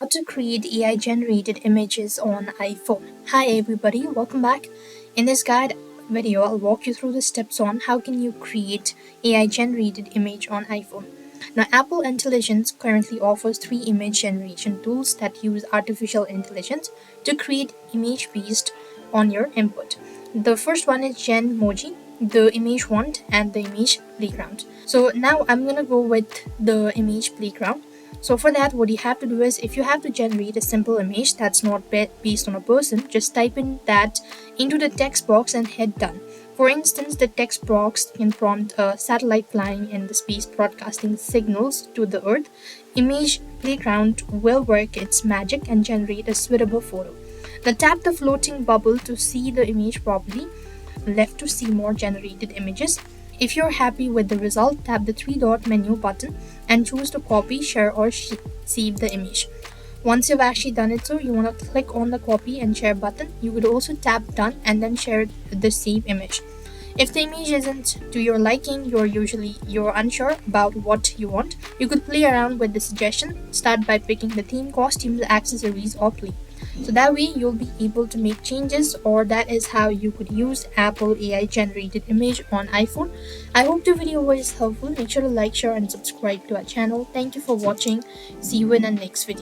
How to create AI generated images on iPhone. Hi everybody, welcome back. In this guide video, I'll walk you through the steps on how can you create AI generated image on iPhone. Now, Apple Intelligence currently offers 3 image generation tools that use artificial intelligence to create image based on your input. The first one is Genmoji, the Image Wand, and the Image Playground. So now I'm gonna go with the Image Playground. So for that, what you have to do is, if you have to generate a simple image that's not based on a person, just type in that into the text box and hit done. For instance, the text box can prompt a satellite flying in the space broadcasting signals to the Earth. Image Playground will work its magic and generate a suitable photo. Now tap the floating bubble to see the image properly. Left to see more generated images. If you're happy with the result, tap the 3-dot menu button and choose to copy, share, or save the image. Once you've actually done it, so you want to click on the copy and share button. You could also tap done and then share the save image. If the image isn't to your liking, you're unsure about what you want, you could play around with the suggestion. Start by picking the theme, costumes, accessories, or play. So that way you'll be able to make changes, or that is how you could use Apple AI generated image on iPhone. I hope the video was helpful. Make sure to like, share, and subscribe to our channel. Thank you for watching. See you in the next video.